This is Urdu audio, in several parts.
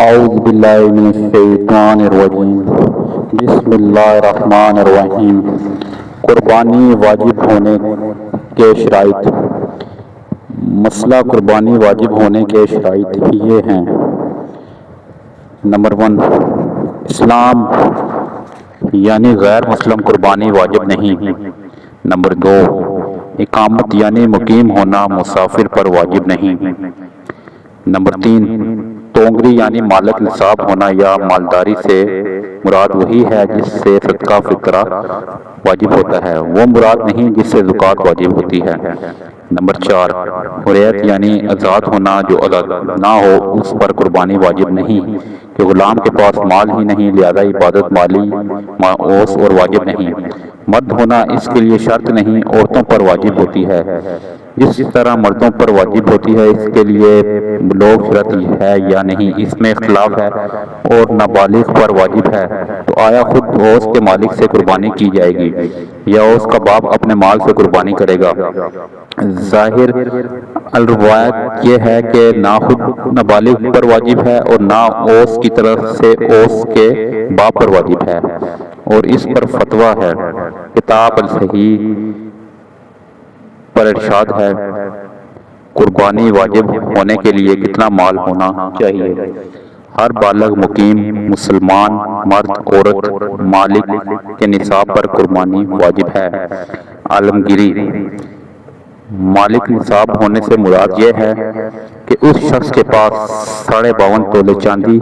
اعوذ باللہ من الشیطان الرجیم بسم اللہ الرحمن الرحیم۔ قربانی واجب ہونے کے شرائط۔ مسئلہ قربانی واجب ہونے کے شرائط یہ ہیں۔ نمبر 1، اسلام یعنی غیر مسلم قربانی واجب نہیں۔ نمبر 2، اقامت یعنی مقیم ہونا مسافر پر واجب نہیں۔ نمبر 3، تونگری یعنی مالک نصاب ہونا یا مالداری سے مراد وہی ہے جس سے صدقہ فطرہ واجب ہوتا ہے، وہ مراد نہیں جس سے زکوٰۃ واجب ہوتی ہے۔ نمبر 4، حریت یعنی آزاد ہونا، جو آزاد نہ ہو اس پر قربانی واجب نہیں، کہ غلام کے پاس مال ہی نہیں لہذا عبادت مالی ماؤس اور واجب نہیں۔ مرد ہونا اس کے لیے شرط نہیں، عورتوں پر واجب ہوتی ہے جس طرح مردوں پر واجب ہوتی ہے۔ اس کے لیے بلوغ شرط ہے یا نہیں اس میں اختلاف ہے، اور نابالغ پر واجب ہے تو آیا خود اوس کے مالک سے قربانی کی جائے گی یا اوس کا باپ اپنے مال سے قربانی کرے گا؟ ظاہر الروایت یہ ہے کہ نہ خود نابالغ پر واجب ہے اور نہ اوس کی طرف سے اوس کے باپ پر واجب ہے، اور اس پر فتویٰ ہے۔ کتاب الصحیح پر ارشاد ہے، قربانی واجب ہونے کے لیے کتنا مال ہونا چاہیے؟ ہر بالغ مقیم مسلمان مرد عورت مالک کے نصاب پر قربانی واجب ہے۔ عالمگیری مالک نصاب ہونے سے مراد یہ ہے کہ اس شخص کے پاس 52.5 تولے چاندی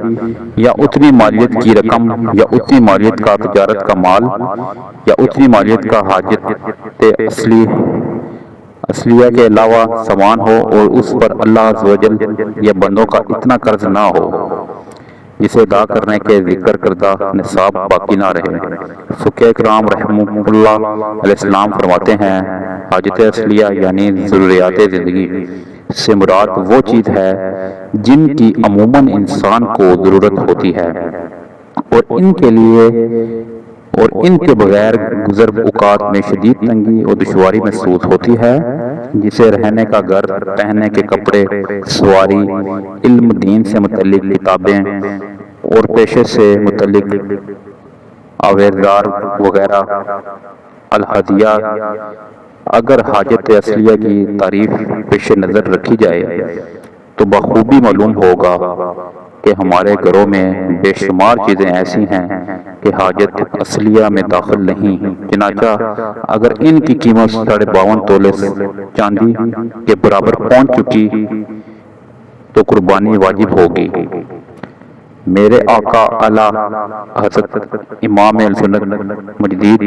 یا اتنی مالیت کی رقم یا اتنی مالیت کا تجارت کا مال یا اتنی مالیت کا حاجت اصلیہ کے علاوہ سامان ہو، اور اس پر اللہ عز و جل یا بندوں کا اتنا قرض نہ ہو جسے ادا کرنے کے ذکر کردہ نصاب باقی نہ رہے۔ فقہ کرام رحمہ اللہ علیہ السلام فرماتے ہیں، حاجت اصلیہ یعنی ضروریات زندگی سے مراد وہ چیز ہے جن کی عموماً انسان کو ضرورت ہوتی ہے اور ان کے بغیر گزر اوقات میں شدید تنگی اور دشواری محسوس ہوتی ہے، جسے رہنے کا گھر، پہننے کے کپڑے، سواری، علم دین سے متعلق کتابیں اور پیشے سے متعلق آویزار وغیرہ۔ الہدیہ اگر حاجت اصلیہ کی تعریف پیش نظر رکھی جائے تو بخوبی معلوم ہوگا کہ ہمارے گھروں میں بے شمار چیزیں ایسی ہیں کہ حاجت اصلیہ میں داخل نہیں، چنانچہ اگر ان کی قیمت 52.5 تولے چاندی کے برابر پہنچ چکی تو قربانی واجب ہوگی۔ میرے آقا اعلیٰ حضرت امام اہل سنت مجدد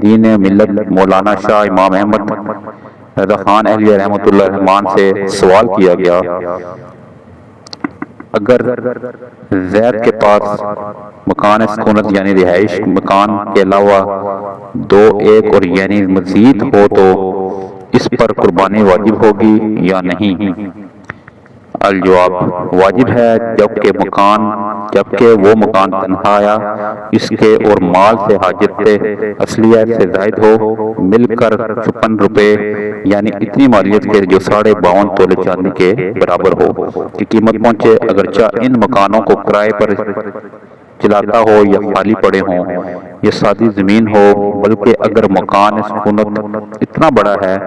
دین ملت مولانا شاہ امام احمد رضا خان اہلیہ رحمۃ اللہ الرحمن سے سوال کیا گیا، اگر زید کے پاس مکان سکونت یعنی رہائش مکان کے علاوہ 2 ایک اور یعنی مزید ہو تو اس پر قربانی واجب ہوگی یا نہیں؟ الجواب، واجب ہے، جبکہ وہ مکان تنہایا اس کے اور مال سے حاجت اصلیہ سے زائد ہو، مل کر 56 روپے یعنی اتنی مالیت کے جو 52.5 تولے چاندی کے برابر ہو کی قیمت پہنچے، اگرچہ ان مکانوں کو کرائے پر چلاتا ہو یا خالی پڑے ہوں یا سادی زمین ہو، بلکہ اگر مکان سکونت اتنا بڑا ہے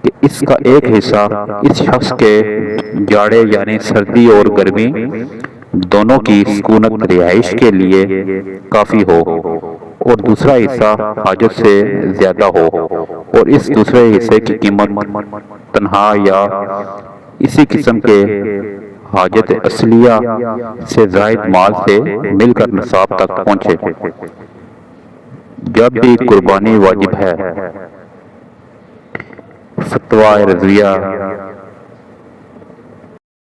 کہ اس کا ایک حصہ اس شخص کے جاڑے یعنی سردی اور گرمی دونوں کی سکونت رہائش کے لیے کافی ہو، اور دوسرا حصہ حاجت سے زیادہ ہو، اور اس دوسرے حصے کی قیمت تنہا یا اسی قسم کے حاجت اصلیہ سے زائد مال سے مل کر نصاب تک پہنچے، جب بھی قربانی واجب ہے۔ فتویٰ رضویہ